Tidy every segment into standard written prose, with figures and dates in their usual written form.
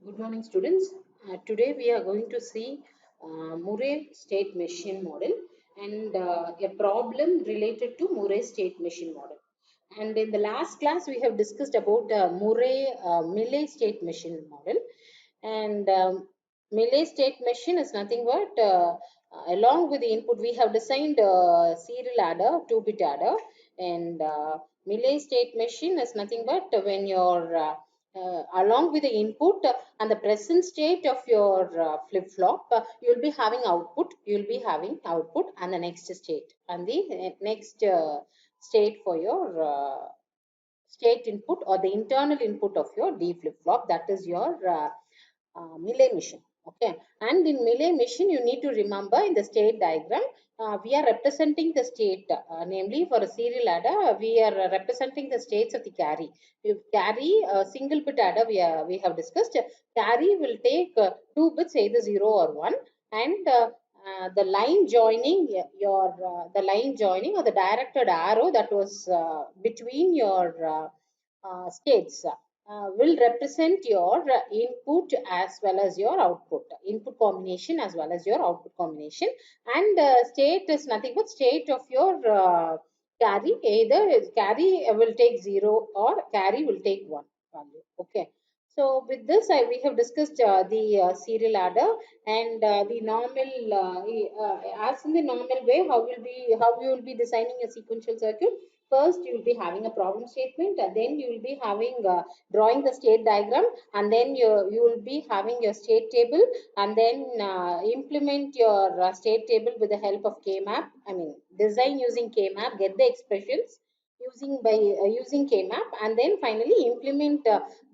Good morning, students. Today we are going to see Murray state machine model and a problem related to Murray state machine model. And in the last class, we have discussed about Murray Milley state machine model. And Milley state machine is nothing but along with the input, we have designed serial adder, 2-bit adder, and Milley state machine is nothing but when your along with the input and the present state of your flip-flop, you will be having output, and the next state, and the next state for your state input or the internal input of your D flip-flop, that is your Milley machine. Okay, and in Milley machine, you need to remember in the state diagram, we are representing the state, namely for a serial adder, we are representing the states of the carry. If carry a single bit adder, we have discussed, carry will take 2 bits, either 0 or 1, and the line joining the line joining or the directed arrow that was between your states will represent your input as well as your output, input combination as well as your output combination. And state is nothing but state of your carry, either carry will take 0 or carry will take 1 value. Okay, so with this we have discussed the serial adder and the normal as in the normal way, how you will be designing a sequential circuit. First, you will be having a problem statement, and then you will be having drawing the state diagram, and then you will be having your state table, and then implement your state table with the help of K-map. I mean, design using K-map, get the expressions using K-map, and then finally implement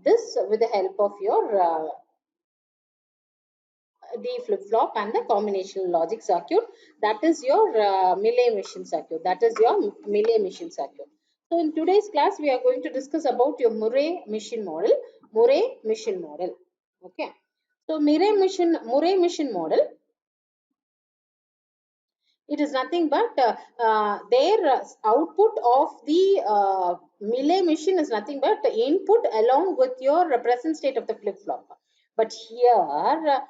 this with the help of your D flip-flop and the combinational logic circuit. That is your Milley machine circuit. That is your Milley machine circuit. So in today's class, we are going to discuss about your Murray machine model. Murray machine model. Okay. So Murray machine model, it is nothing but their output of the Milley machine is nothing but input along with your present state of the flip-flop. But here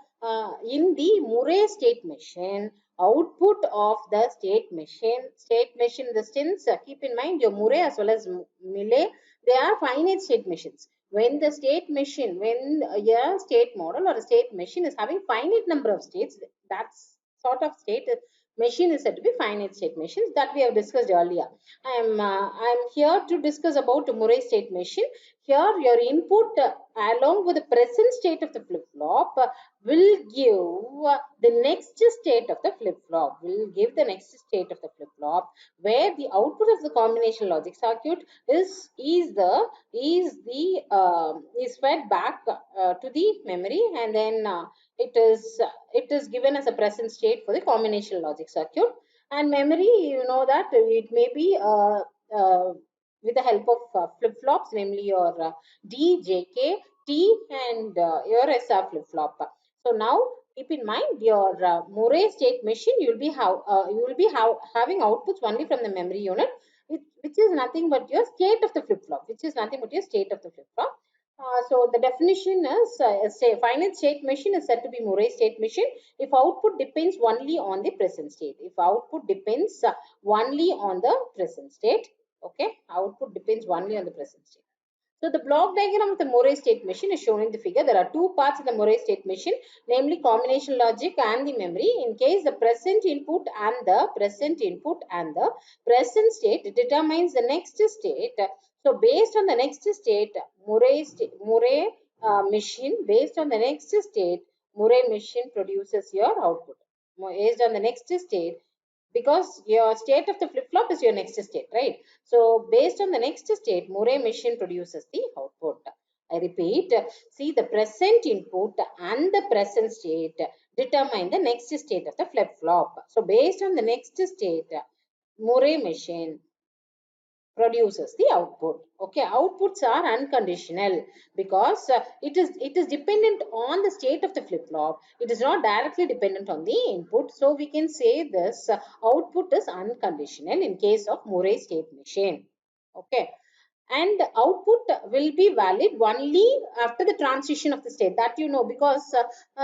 in the Murray state machine, output of the state machine in the sense, keep in mind your Murray as well as Milley, they are finite state machines. When a state model or a state machine is having finite number of states, that's sort of state machine is said to be finite state machines that we have discussed earlier. I'm here to discuss about Murray state machine. Here your input along with the present state of the flip-flop will give the next state of the flip-flop, where the output of the combination logic circuit is fed back to the memory, and then it is given as a present state for the combination logic circuit. And memory, you know that it may be with the help of flip-flops, namely your D, JK, T, and your SR flip-flop. So now keep in mind your Murray state machine, you will be having outputs only from the memory unit, which is nothing but your state of the flip-flop, so the definition is say finite state machine is said to be Murray state machine if output depends only on the present state. Okay, output depends only on the present state. So the block diagram of the Murray state machine is shown in the figure. There are two parts in the Murray state machine, namely combination logic and the memory. In case the present input and the present state determines the next state. So based on the next state, Murray machine, based on the next state, Murray machine produces your output. Based on the next state, because your state of the flip-flop is your next state, right? So based on the next state, Murray machine produces the output. I repeat, see, the present input and the present state determine the next state of the flip-flop. So based on the next state, Murray machine produces the output. Okay, outputs are unconditional because it is dependent on the state of the flip-flop. It is not directly dependent on the input. So we can say this output is unconditional in case of Murray state machine. Okay, and output will be valid only after the transition of the state, that you know, because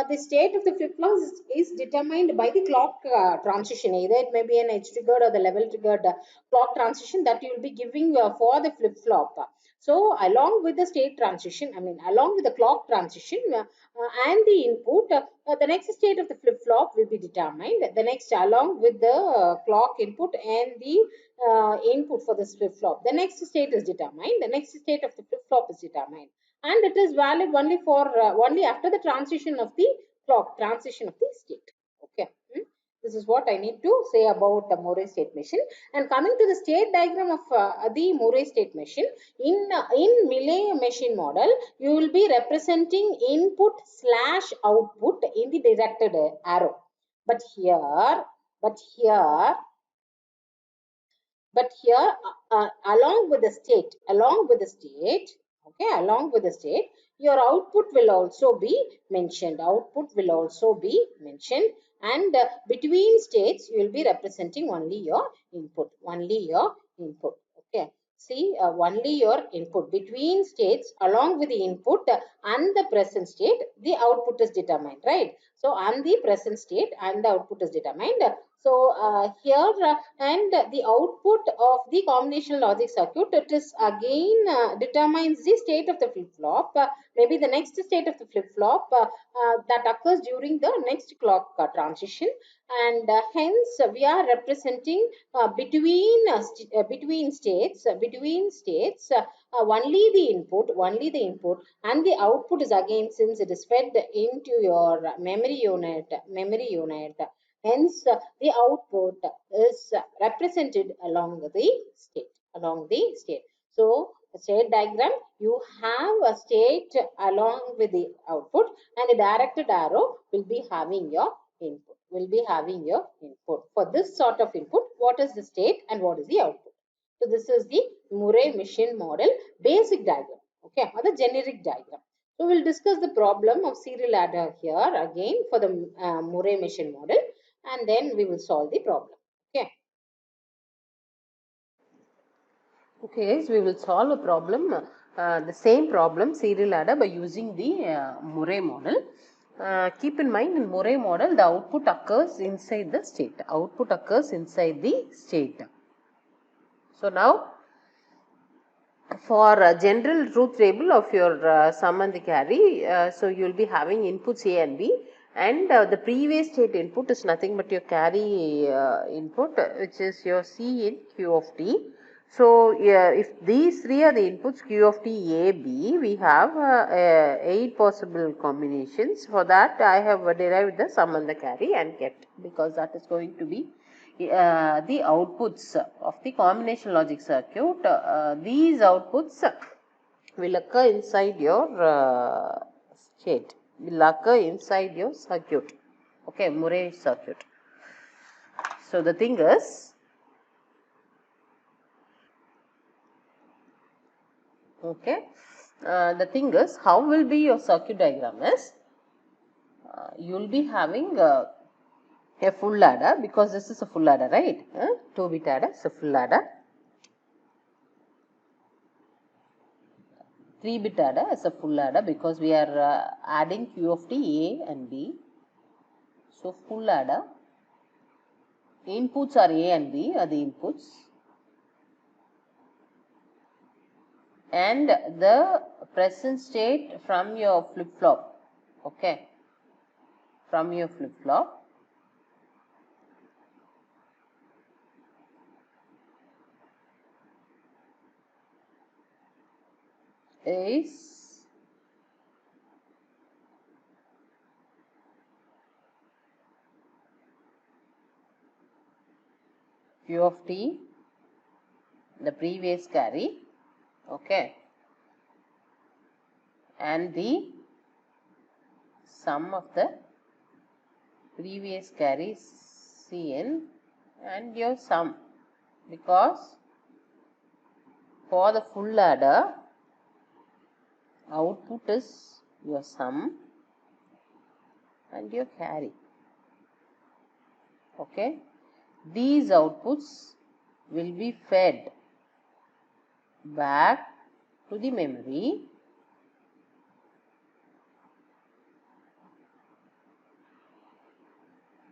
the state of the flip-flop is determined by the clock transition. Either it may be an edge triggered or the level triggered clock transition that you will be giving for the flip-flop. So along with the state transition, I mean along with the clock transition and the input, the next state of the flip-flop will be determined. The next, along with the clock input and the input for this flip-flop, the next state is determined. The next state of the flip-flop is determined, and it is valid only for only after the transition of the clock, transition of the state. Okay. This is what I need to say about the Moore state machine. And coming to the state diagram of the Moore state machine, in Mealy machine model, you will be representing input slash output in the directed arrow. But here, but here, but here along with the state, okay, along with the state, your output will also be mentioned. Output will also be mentioned, and between states you will be representing only your input, okay. See, only your input. Between states, along with the input and the present state, the output is determined, right? So on the present state and the output is determined. So here and the output of the combinational logic circuit, it is again determines the state of the flip-flop, maybe the next state of the flip-flop that occurs during the next clock transition, and hence we are representing between states only the input, and the output is again, since it is fed into your memory unit, hence the output is represented along the state. So a state diagram, you have a state along with the output, and a directed arrow will be having your input. For this sort of input, what is the state and what is the output? So this is the Moore machine model basic diagram, okay, or the generic diagram. So we'll discuss the problem of serial adder here again for the Moore machine model, and then we will solve the problem. Okay. Okay, so we will solve a problem, the same problem, serial adder, by using the Moore model. Keep in mind, in Moore model, the output occurs inside the state. Output occurs inside the state. So now, for a general truth table of your sum and the carry, so you will be having inputs A and B, and the previous state input is nothing but your carry input, which is your C in Q of t. So if these three are the inputs Q of t, A, B, we have 8 possible combinations. For that, I have derived the sum and the carry and kept, because that is going to be the outputs of the combination logic circuit. These outputs will occur inside your state, will occur inside your circuit. Okay, Moore circuit. So the thing is, okay, the thing is, how will be your circuit diagram is, you will be having a full adder, because this is a full adder, right? 2-bit adder is a full adder. 3-bit adder is a full adder, because we are adding Q of t A and B. So full adder, inputs are A and B are the inputs, and the present state from your flip-flop, okay, from your flip-flop is Q of t, the previous carry, okay, and the sum of the previous carry Cn and your sum, because for the full adder, output is your sum and your carry. Okay, these outputs will be fed back to the memory,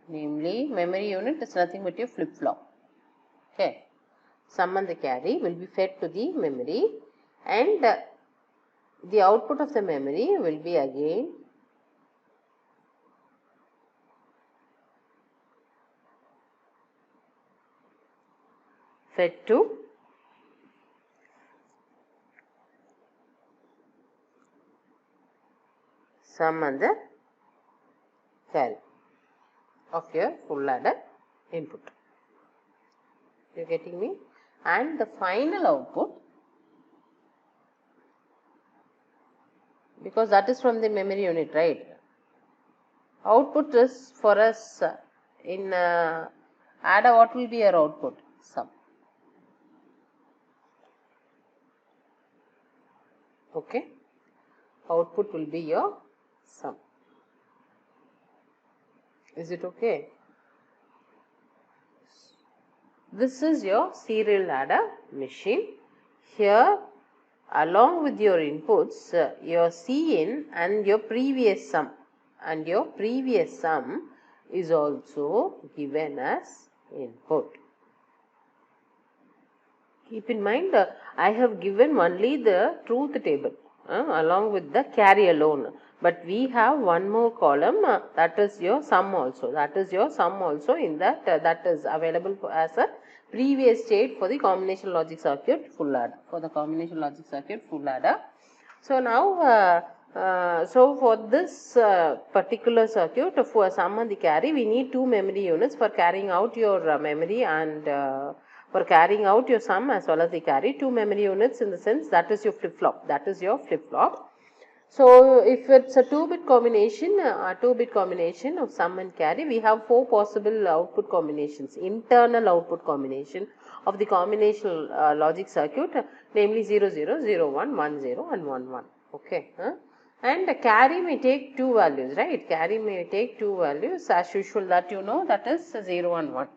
namely memory unit is nothing but your flip-flop. Okay. Sum and the carry will be fed to the memory, and the output of the memory will be again fed to sum and the carry of your full adder input. You are getting me? And the final output, because that is from the memory unit, right? Output is for us in adder, what will be your output? Sum. Okay. Output will be your sum. Is it okay? This is your serial adder machine. Here, along with your inputs, your Cin and your previous sum, and your previous sum is also given as input. Keep in mind, I have given only the truth table along with the carry alone, but we have one more column, that is your sum also. That is your sum also in that, that is available as a previous state for the combination logic circuit full adder. For the combination logic circuit full adder. So now, so for this particular circuit, for sum and the carry, we need two memory units for carrying out your memory and for carrying out your sum as well as the carry. Two memory units in the sense that is your flip-flop. That is your flip-flop. So if it's a 2-bit combination, of sum and carry, we have 4 possible output combinations, internal output combination of the combination logic circuit, namely 0, 0, 0, 1, 1, 0 and 1, 1. Okay. And carry may take 2 values, right? Carry may take 2 values as usual, that you know, that is 0 and 1.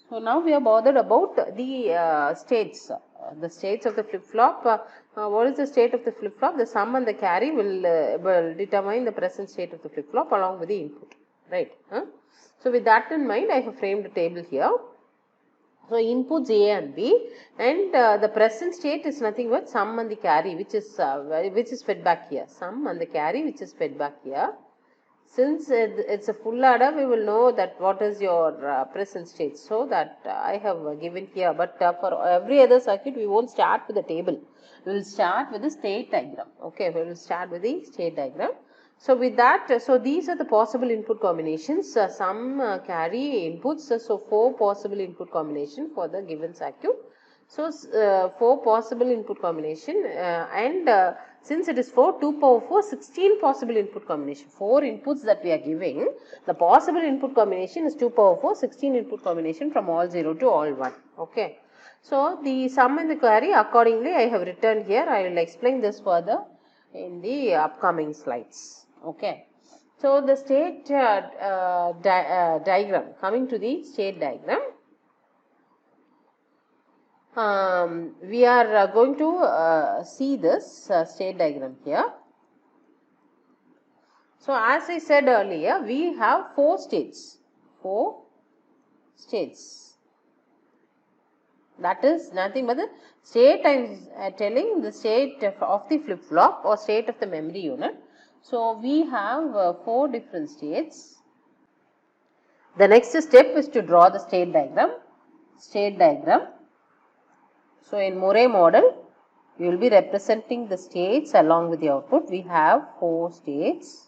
So now we are bothered about the states. The states of the flip-flop. What is the state of the flip-flop? The sum and the carry will determine the present state of the flip-flop along with the input, right? So with that in mind, I have framed a table here. So inputs A and B, and the present state is nothing but sum and the carry, which is fed back here. Sum and the carry, which is fed back here. Since it's a full adder, we will know that what is your present state. So that I have given here. But for every other circuit, we won't start with the table. We will start with the state diagram. Okay, we will start with the state diagram. So with that, so these are the possible input combinations. Sum, carry, inputs. So 4 possible input combination for the given circuit. So 4 possible input combination and since it is 4, 2 power 4, 16 possible input combination. 4 inputs that we are giving, the possible input combination is 2 power 4, 16 input combination from all 0 to all 1. Okay. So the sum and the carry accordingly I have written here. I will explain this further in the upcoming slides. Okay. So the state diagram, coming to the state diagram. We are going to see this state diagram here. So as I said earlier, we have 4 states. 4 states. That is nothing but the state I am telling, the state of the flip-flop or state of the memory unit. So we have 4 different states. The next step is to draw the state diagram. State diagram. So in Murray model, we will be representing the states along with the output. We have 4 states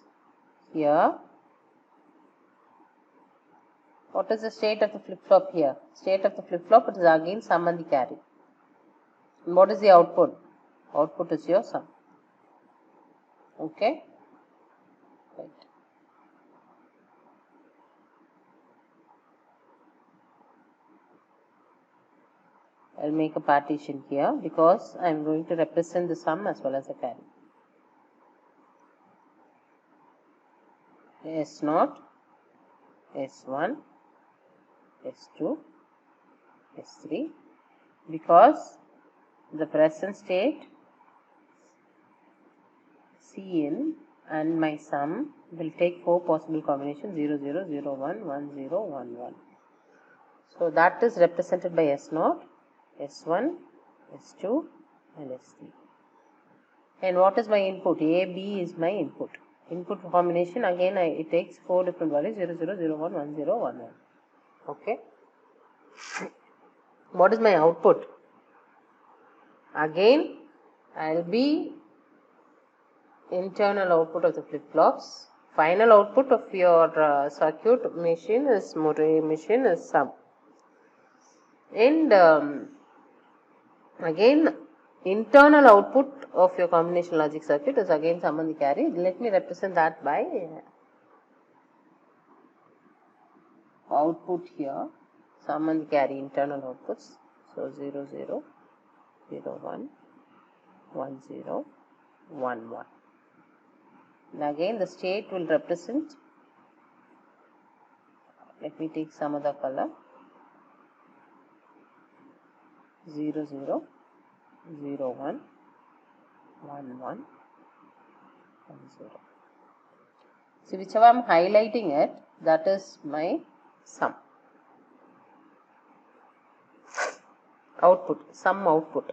here. What is the state of the flip-flop here? State of the flip-flop, it is again sum and the carry. And what is the output? Output is your sum. Okay. Right. I will make a partition here because I am going to represent the sum as well as the carry. S0, S1, S2, S3, because the present state Cn and my sum will take 4 possible combinations 0, 0, 0, 1, 1, 0, 1, 1. So that is represented by S0, S1, S2 and S3. And what is my input? A, B is my input. Input combination again it takes 4 different values 0, 0, 0, 1, 1, 0, 1, 1. Okay. What is my output? Again I will be internal output of the flip-flops. Final output of your circuit machine is Murray machine is sum. And again internal output of your combination logic circuit is again sum and the carry. Let me represent that by output here, sum and the carry internal outputs. So 0, 0, 0, 1, 1, 0, 1, 1. And again the state will represent, let me take some other color, 0, 0, 0, 1, 1, 1, 1, 0. So whichever I am highlighting it, that is my sum. Output, sum output.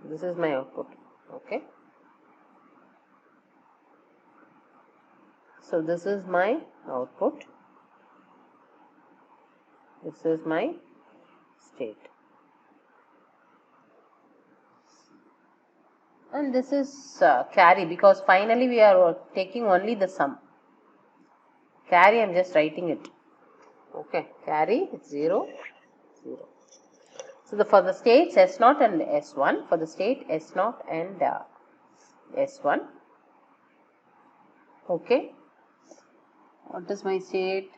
This is my output. Okay. So this is my output. This is my state. And this is carry, because finally we are taking only the sum. Carry I am just writing it. Okay, carry 0, 0. So for the states S0 and S1, for the state S0 and S1. Okay. What is my state?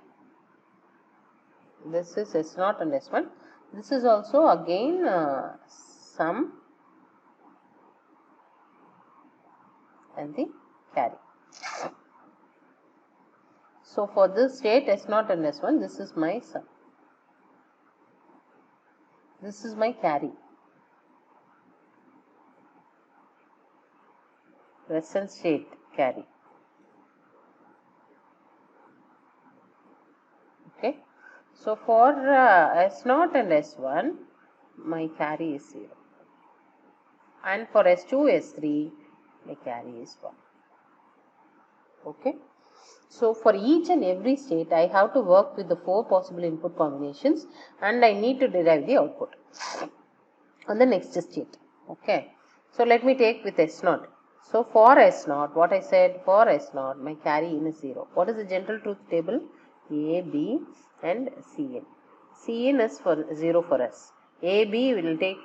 This is S0 and S1. This is also again sum and the carry. So for this state S0 and S1, this is my sum. This is my carry. Present state carry. Okay. So for S0 and S1, my carry is 0. And for S2, S3, my carry is 1. Okay. So for each and every state, I have to work with the 4 possible input combinations and I need to derive the output on the next state. Okay. So let me take with S0. So for S0, what I said, for S0, my carry in is 0. What is the general truth table? A, B and Cn. Cn is for 0 for us. A, B will take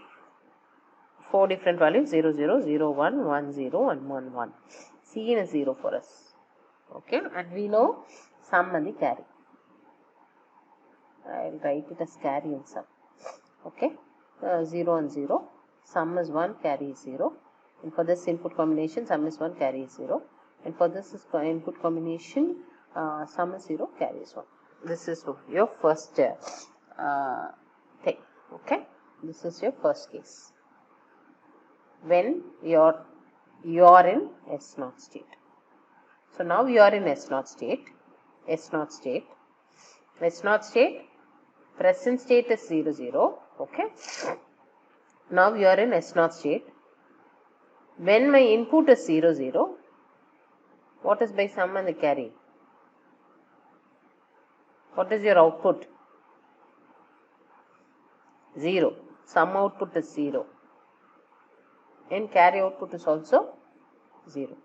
4 different values 0, 0, 0, 1, 1, 0 and 1, 1. Cn is 0 for us. Okay, and we know sum and the carry. I will write it as carry and sum. Okay, 0 and 0. Sum is 1, carry is 0. And for this input combination, sum is 1, carry is 0. And for this input combination, sum is 0, carry is 1. This is your first thing. Okay, this is your first case. When you are in S0 state. So now you are in S0 state, S0 state, S0 state, present state is 0, 0, okay. Now you are in S0 state. When my input is 0, 0, what is by sum and the carry? What is your output? 0. Sum output is 0. And carry output is also 0.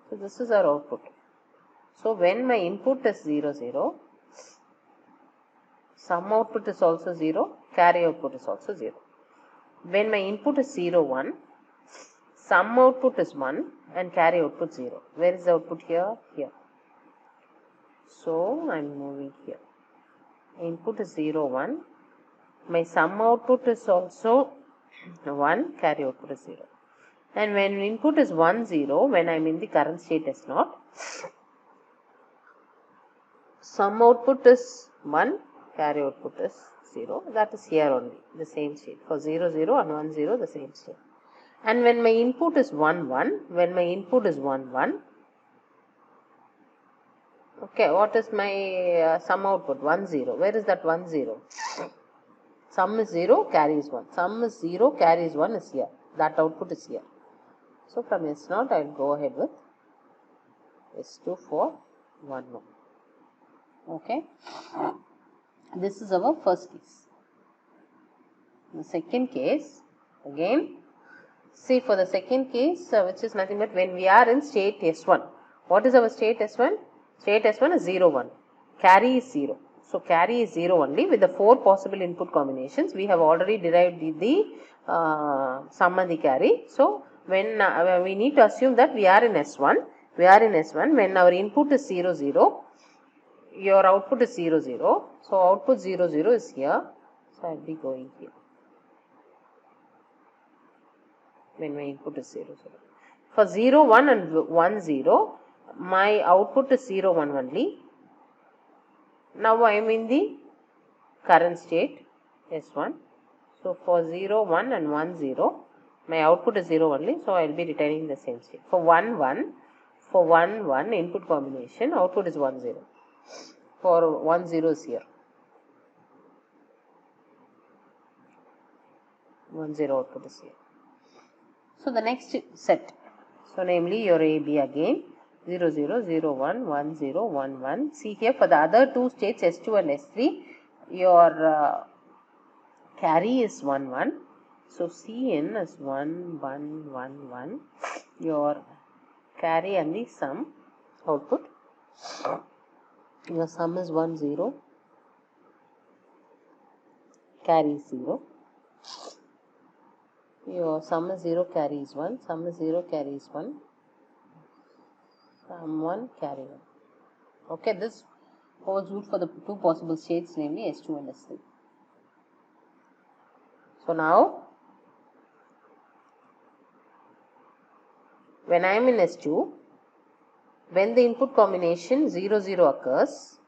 So this is our output. So when my input is 0, 0, sum output is also 0, carry output is also 0. When my input is 0, 1, sum output is 1 and carry output 0. Where is the output here? Here. So I am moving here. Input is 0, 1. My sum output is also 1, carry output is 0. And when input is 1, 0, when I am in the current state S0, sum output is 1, carry output is 0. That is here only, the same state. For 0, 0 and 1, 0, the same state. And when my input is 1, 1, when my input is 1, 1, okay, what is my sum output? 1, 0. Where is that 1, 0? Sum is 0, carry is 1. Sum is 0, carry is 1 is here. That output is here. So from S0, I will go ahead with S2 for 1, 1. Okay. This is our first case. The second case, again, see for the second case, which is nothing but when we are in state S1. What is our state S1? State S1 is 0, 1. Carry is 0. So carry is 0 only. With the 4 possible input combinations, we have already derived the sum and the carry. So when we need to assume that we are in S1. We are in S1 when our input is 0, 0. Your output is 0, 0. So output 0, 0 is here. So I will be going here. When my input is 0, 0. For 0, 1 and 1, 0, my output is 0, 1 only. Now I am in the current state S1. So for 0, 1 and 1, 0, my output is 0 only. So I will be retaining the same state. For 1, 1, for 1, 1 input combination, output is 1, 0. For 1, 0 is here. 1, 0 output is here. So the next set, so namely your AB again, 0, 0, 0, 1, 1, 0, 1, 1. See here for the other two states S2 and S3, your carry is 1, 1. So Cn is 1, 1, 1, 1. Your carry and the sum output, your sum is 1, 0, carry is 0. Your sum is 0, carry is 1, sum is 0, carry is 1, sum 1, carry 1. Okay, this holds good for the two possible states, namely S2 and S3. So now, when I am in S2, when the input combination 0, 0 occurs,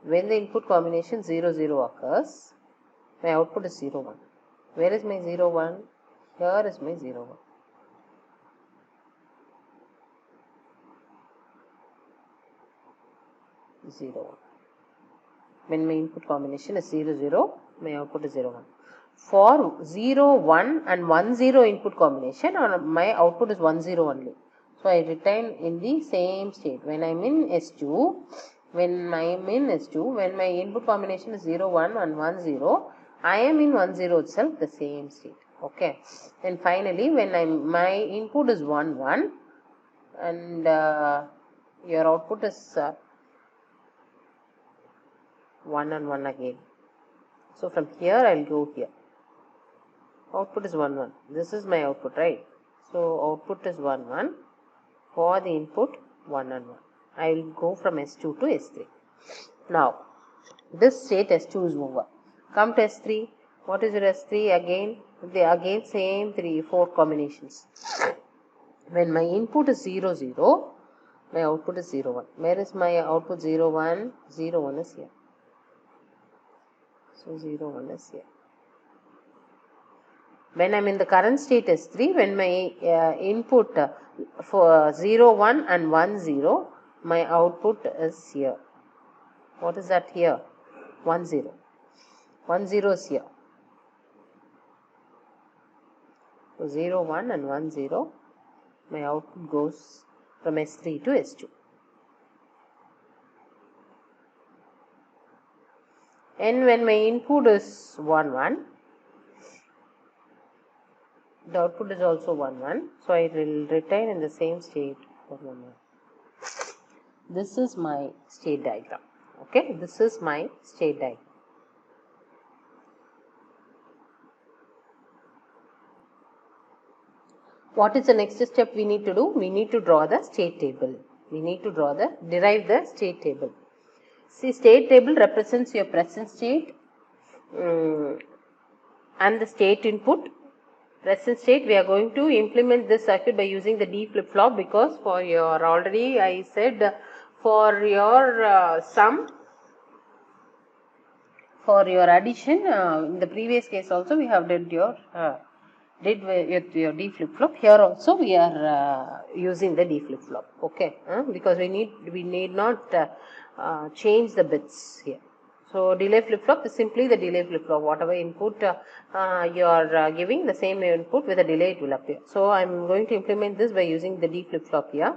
when the input combination 0, 0 occurs, my output is 0, 1. Where is my 0, 1? Here is my 0, 1. 0, 1. When my input combination is 0, 0, my output is 0, 1. For 0, 1 and 1, 0 input combination, my output is 1, 0 only. So I retain in the same state. When I am in S2, when my input combination is 0, 1 and 1, 0, I am in 1, 0 itself, the same state. Okay. And finally, when my input is 1, 1 and your output is 1 and 1 again. So from here I will go here. Output is 1, 1. This is my output, right? So output is 1, 1. For the input 1 and 1. I will go from S2 to S3. Now, this state S2 is over. Come to S3. What is your S3? Again same 4 combinations. When my input is 0, 0, my output is 0, 1. Where is my output 0, 1? 0, 1 is here. So 0, 1 is here. When I am in the current state S3, when my input for 0, 1 and 1, 0, my output is here. What is that here? 1, 0. 1, 0 is here. So 0, 1 and 1, 0, my output goes from S3 to S2. And when my input is 1, 1, the output is also 1, 1. So I will retain in the same state for 1, 1. This is my state diagram. Okay, this is my state diagram. What is the next step we need to do? We need to draw the state table. We need to derive the state table. See, state table represents your present state and the state input. Present state, we are going to implement this circuit by using the D flip-flop, because for your already I said for your sum, for your addition, in the previous case also we have did your did with your D flip-flop. Here also we are using the D flip-flop, okay, because we need not change the bits here. So delay flip-flop is simply the delay flip-flop. Whatever input you are giving, the same input with a delay it will appear. So I am going to implement this by using the D flip-flop here.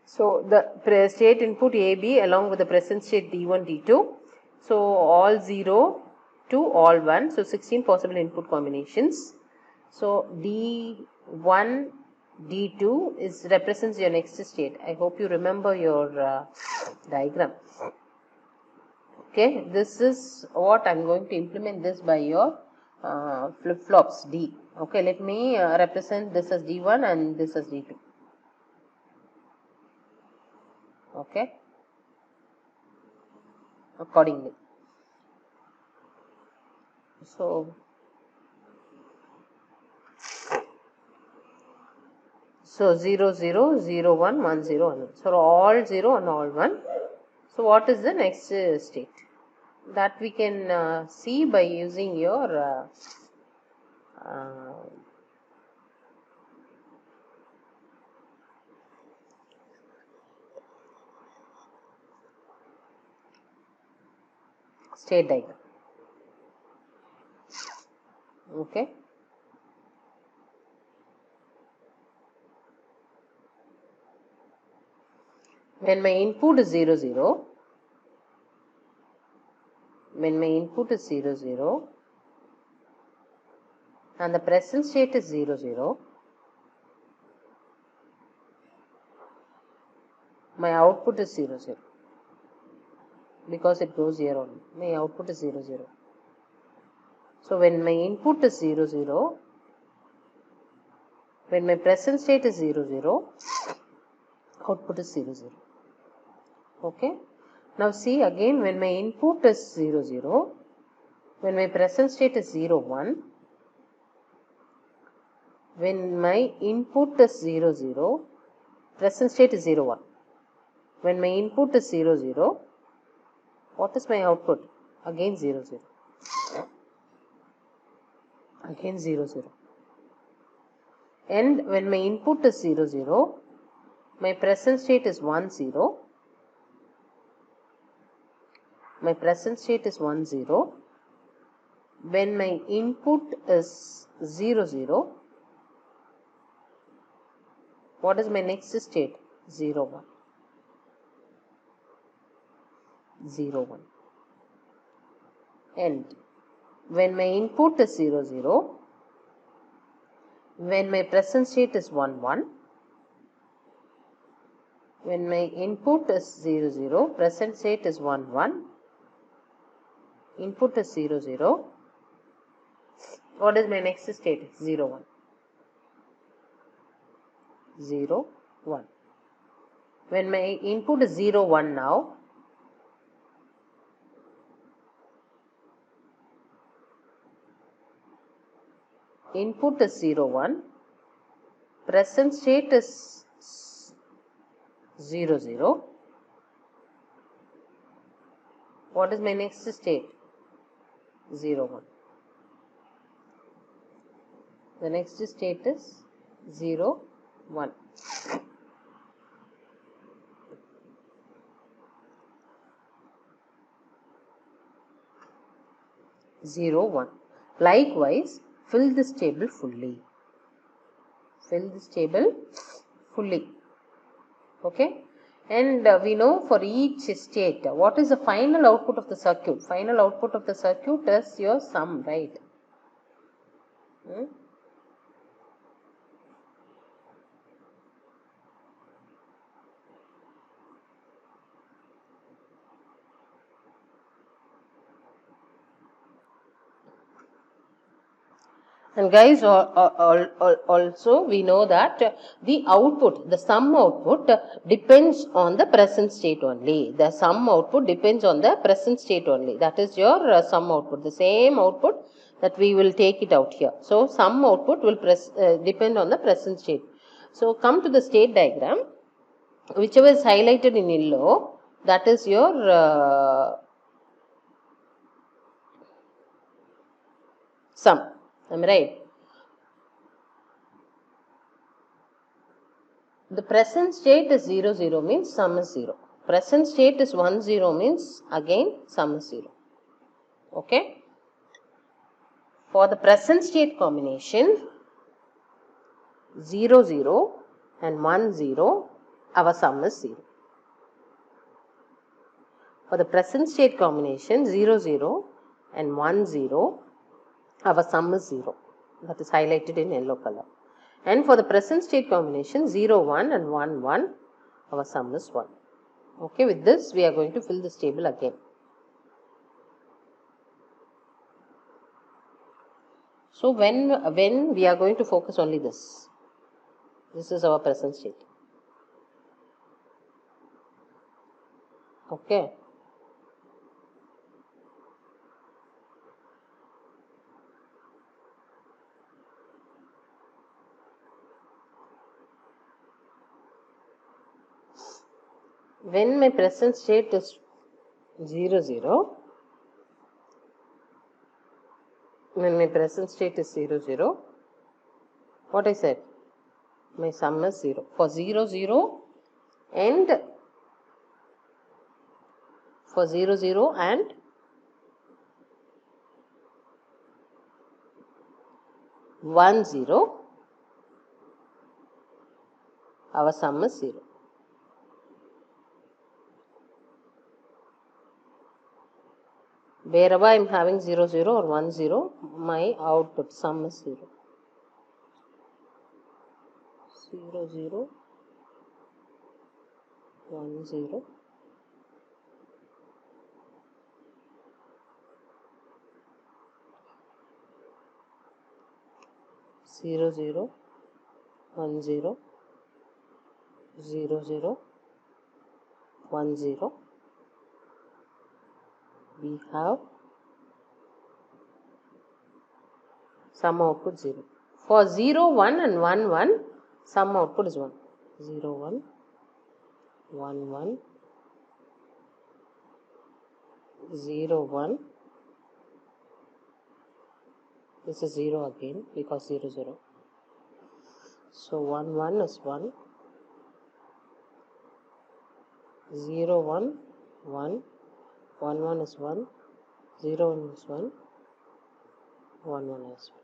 So the state input AB along with the present state D1, D2. So all 0 to all 1. So 16 possible input combinations. So D1, D2 is represents your next state. I hope you remember your diagram. Okay, this is what I am going to implement this by your flip-flops D. Okay, let me represent this as D1 and this as D2. Okay, accordingly. So 0, 0, 0, 1, 1, 0, 1. So all 0 and all 1. So what is the next state? That we can see by using your state diagram. Okay. When my input is 0, 0, when my input is 0, 0 and the present state is 0, 0, my output is 0, 0 because it goes here only. My output is 0, 0. So when my input is 0, 0, when my present state is 0, 0, output is 0, 0. Okay. Now see again, when my input is 0, 0, when my present state is 0, 1, when my input is 0, 0, present state is 0, 1. When my input is 0, 0, what is my output? Again 0, 0. Again 0, 0. And when my input is 0, 0, my present state is 1, 0. My present state is 1, 0. When my input is 0, 0, what is my next state? 0, 1. 0, 1. And when my input is 0, 0, when my present state is 1, 1, when my input is 0, 0, present state is 1, 1, input is 0, 0, what is my next state? 0, 1. 0, 1. When my input is 0, 1 now, input is 0, 1, present state is 0, 0. What is my next state? 0, 1. The next state is 0, 1. Zero, 1. Likewise, fill this table fully. Fill this table fully. Okay. And we know for each state, what is the final output of the circuit? Final output of the circuit is your sum, right? And guys, also we know that the output, the sum output depends on the present state only. The sum output depends on the present state only. That is your sum output. The same output that we will take it out here. So sum output will depend on the present state. So come to the state diagram. Whichever is highlighted in yellow, that is your sum. Am I right? The present state is 0, 0 means sum is 0. Present state is 1, 0 means again sum is 0. Okay. For the present state combination 0, 0 and 1, 0, our sum is 0. For the present state combination 0, 0 and 1, 0, our sum is 0. That is highlighted in yellow color. And for the present state combination 0, 1 and 1, 1, our sum is 1. Okay, with this we are going to fill this table again. So when we are going to focus only this. This is our present state. Okay. When my present state is 0, 0, when my present state is 0, 0, what I said? My sum is 0. For 0, 0 and for 0, 0 and 1, 0, our sum is 0. Wherever I am having 0, 0 or 1, 0, my output sum is 0. 0, 0, 1, 0. 0, 0, 1, 0, 0, 0, 1, 0. We have sum output 0. For 0, 1 and 1, 1, sum output is 1. 0, 1, 1, 1, 0, 1. This is 0 again because 0, 0. So 1, 1 is 1. 0, 1, 1. 1, 1 is 1. 0, 1 is 1. 1, 1 is 1.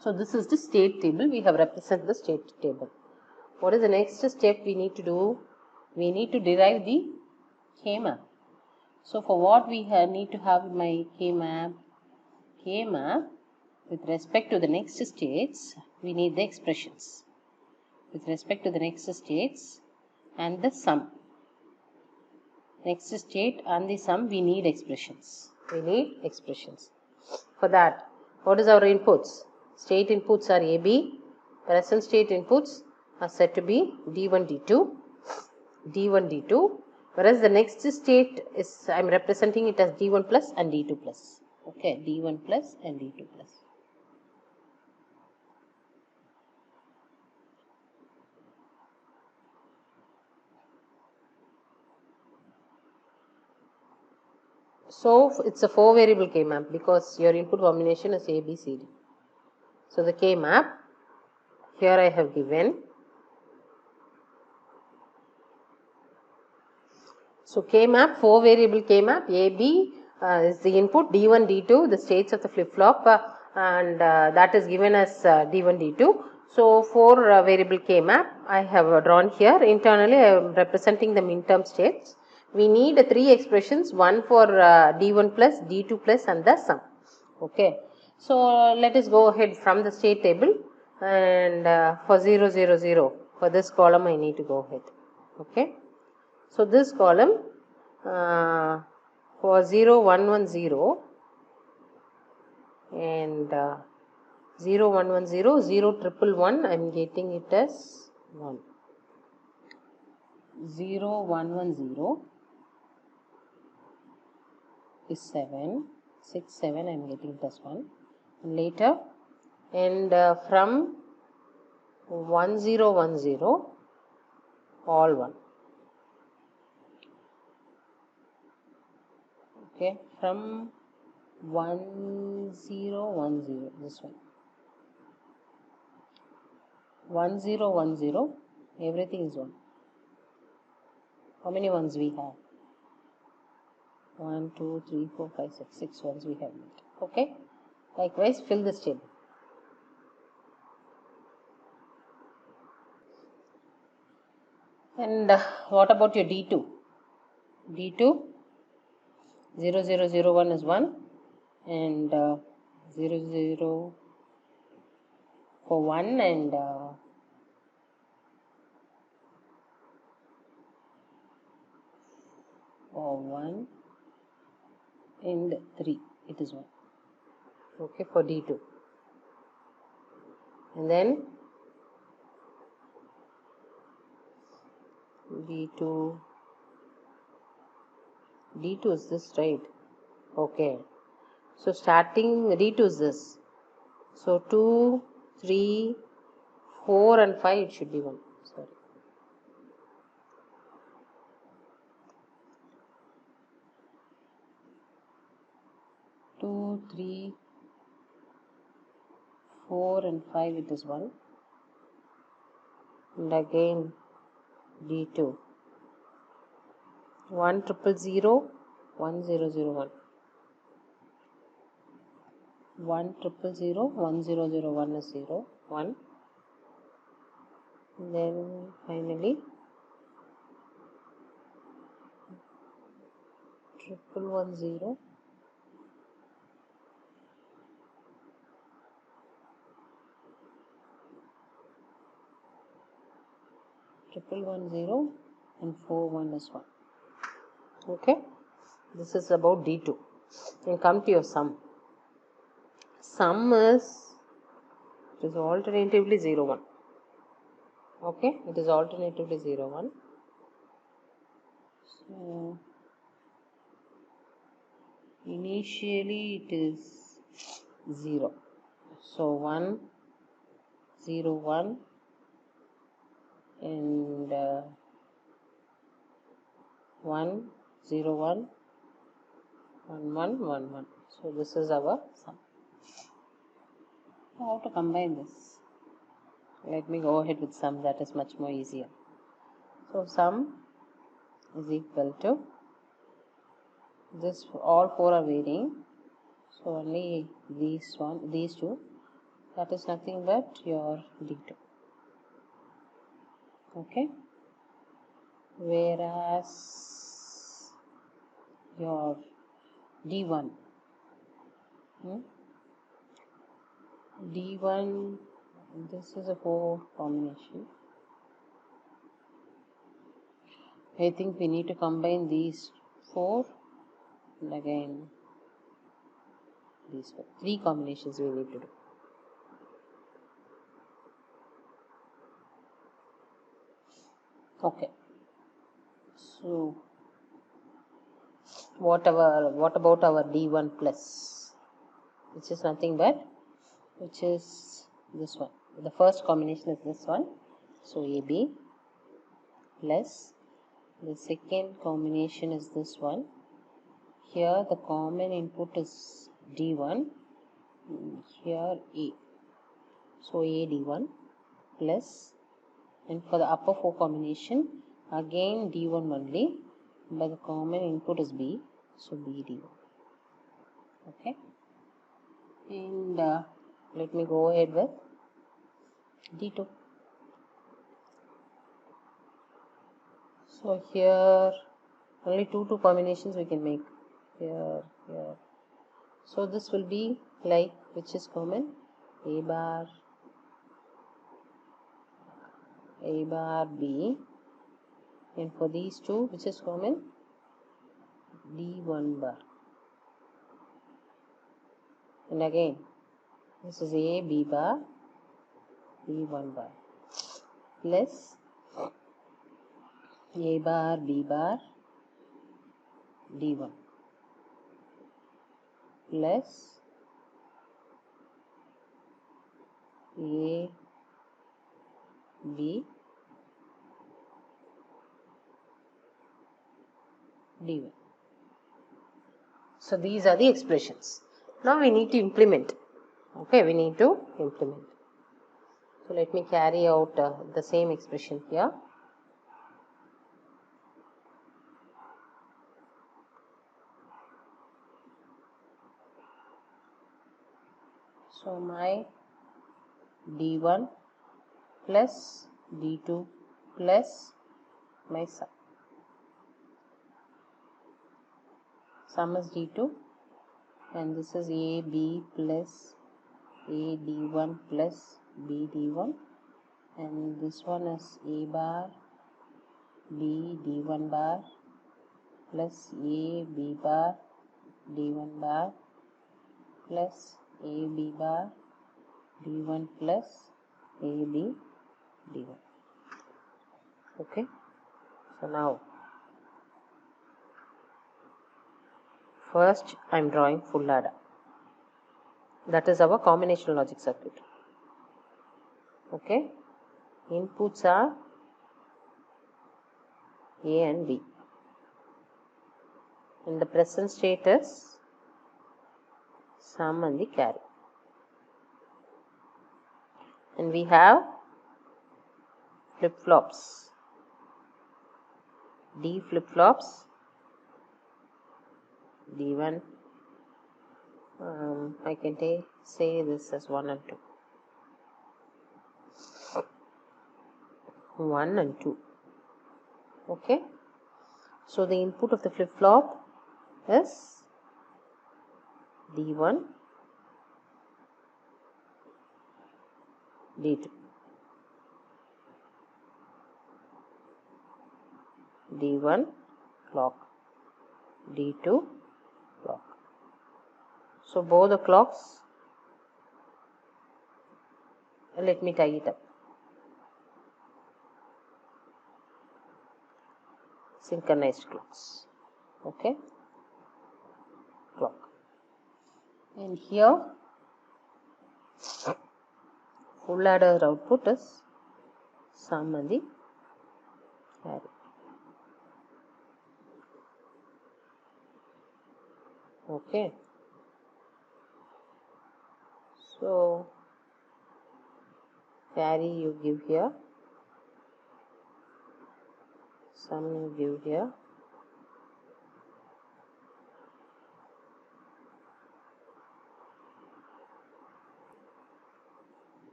So this is the state table. We have represented the state table. What is the next step we need to do? We need to derive the K-map. So for what we need to have my K-map? K-map with respect to the next states, we need the expressions. With respect to the next states and the sum. Next state and the sum, we need expressions. We need expressions. For that, what is our inputs? State inputs are AB. Present state inputs are said to be D1, D2. D1, D2. Whereas the next state is, I am representing it as D1 plus and D2 plus. Okay, D1 plus and D2 plus. So it's a 4 variable K map because your input combination is A, B, C, D. So the K map, here I have given. So K map, 4 variable K map, A, B is the input, D1, D2, the states of the flip flop, and that is given as D1, D2. So 4 variable K map I have drawn here. Internally I am representing the minterm states. We need 3 expressions, one for D1 plus, D2 plus and the sum. Okay. So let us go ahead from the state table, and for 0, 0, 0, for this column I need to go ahead. Okay. So this column for 0, 1, 1, 0 and 0, 1, 1, 0, 0, 1, 1, I am getting it as 1. 0, 1, 1, 0 is 7, 6, 7, I am getting it as 1. And later, and from 1, 0, 1, 0, all 1. Okay, from 1, 0, 1, 0, this one. 1, 0, 1, 0, Everything is 1. How many ones we have? 1, 2, 3, 4, 5, 6. 6 ones we have made. Okay. Likewise, fill this table. And what about your D2? D2, 0, 0, 0, 1 is 1. And 0, 0 for 1 and for 1 and 3, it is 1. Okay, for D2. And then D2 is this, right? Okay. So starting D2 is this. So 2, 3, 4 and 5 it should be 1. Sorry. 2, 3, 4 and 5 it is 1. And again D2. 1 triple 0, 1 0 0 1. 1 triple 0, 1 0 0 1 is 0, 1. Then finally triple 1 0, triple 1 0 and 4 1 is 1. Okay, this is about D2. And come to your sum. Sum is, it is alternatively 0 1. Okay, it is alternatively 0 1. So initially it is 0. So 1 0 1 and 1 0 1 1 1 1 1. So this is our sum. How to combine this? Let me go ahead with sum, that is much more easier. So sum is equal to this, all 4 are varying, so only these two, that is nothing but your D2. Okay, whereas your D1, D1, this is a 4 combination. I think we need to combine these 4 and again these 4. 3 combinations we need to do. Okay, so what about our D1 plus, which is nothing but, which is this one. The first combination is this one, so AB, plus the second combination is this one. Here the common input is D1, here A, so AD1 plus, and for the upper 4 combination again D1 only, but the common input is B, so BD1. Okay, and let me go ahead with D2. So here only 2 combinations we can make, here. So this will be like, which is common, A bar B, and for these two, which is common, D1 bar, and again this is A B bar B1 bar, plus A bar B bar D1, plus A B D1. So these are the expressions. Now we need to implement. Okay, we need to implement. So let me carry out the same expression here. So my D1 plus D2 plus my sum. Sum is D2 and this is AB plus AD1 plus BD1, and this one is A bar B D1 bar plus AB bar D1 bar plus AB bar D1 plus AB D1. Okay, so now first I am drawing full adder. That is our combinational logic circuit. Okay, inputs are A and B. In the present state is sum and the carry. And we have flip-flops. D flip-flops, D1, I can say this as 1 and 2. 1 and 2. Okay. So the input of the flip-flop is D1, D2. D1 clock, D2 clock. So both the clocks, let me tie it up. Synchronized clocks. Okay. Clock. And here full adder output is sum and the carry. Okay. So carry you give here, sum you give here.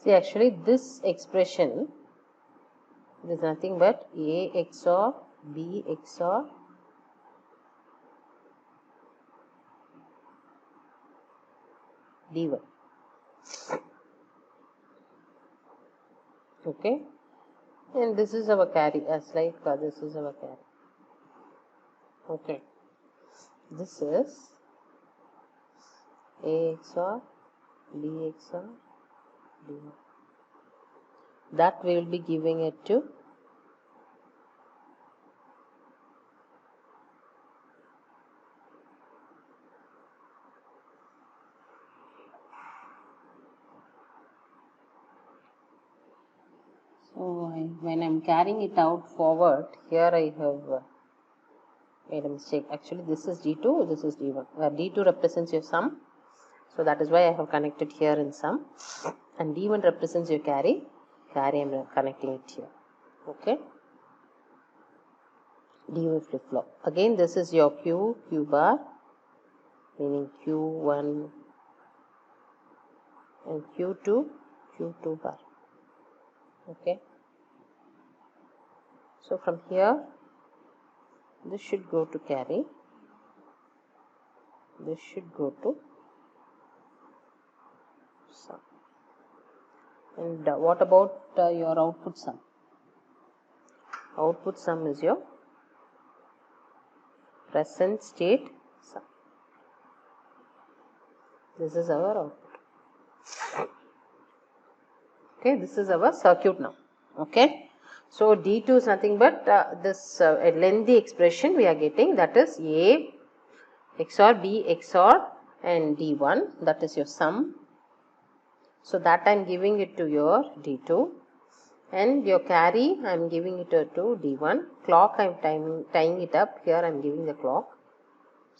See, actually this expression is nothing but A XOR B XOR D1. Okay, and this is our carry, as like this is our carry. Okay, this is A XOR B XOR D1. That we will be giving it to when I am carrying it out forward, here I have made a mistake. Actually this is D2, this is D1, where D2 represents your sum, so that is why I have connected here in sum, and D1 represents your carry I am connecting it here. Okay, D1 flip flop. Again this is your Q bar, meaning Q1 and Q2 bar. Okay, so from here this should go to carry, this should go to sum. And what about your output sum? Output sum is your present state sum. This is our output. Okay, this is our circuit now. Okay, so D2 is nothing but this lengthy expression we are getting, that is A XOR B XOR and D1, that is your sum. So that I am giving it to your D2, and your carry I am giving it to D1. Clock I am tying it up, here I am giving the clock.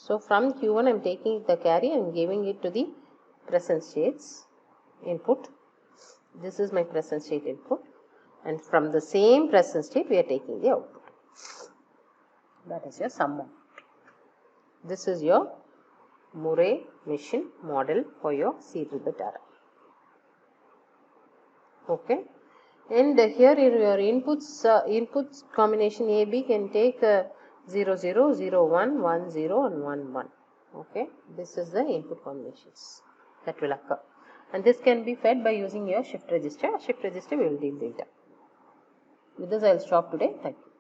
So from Q1 I am taking the carry and giving it to the present states input. This is my present state input, and from the same present state we are taking the output. That is your sum of. This is your Murray machine model for your serial bit array. Okay, and here your inputs combination AB can take 0 0 0 1 1 0 and 1 1. Okay, this is the input combinations that will occur, and this can be fed by using your shift register. Shift register we will deal later. With this I will stop today. Thank you.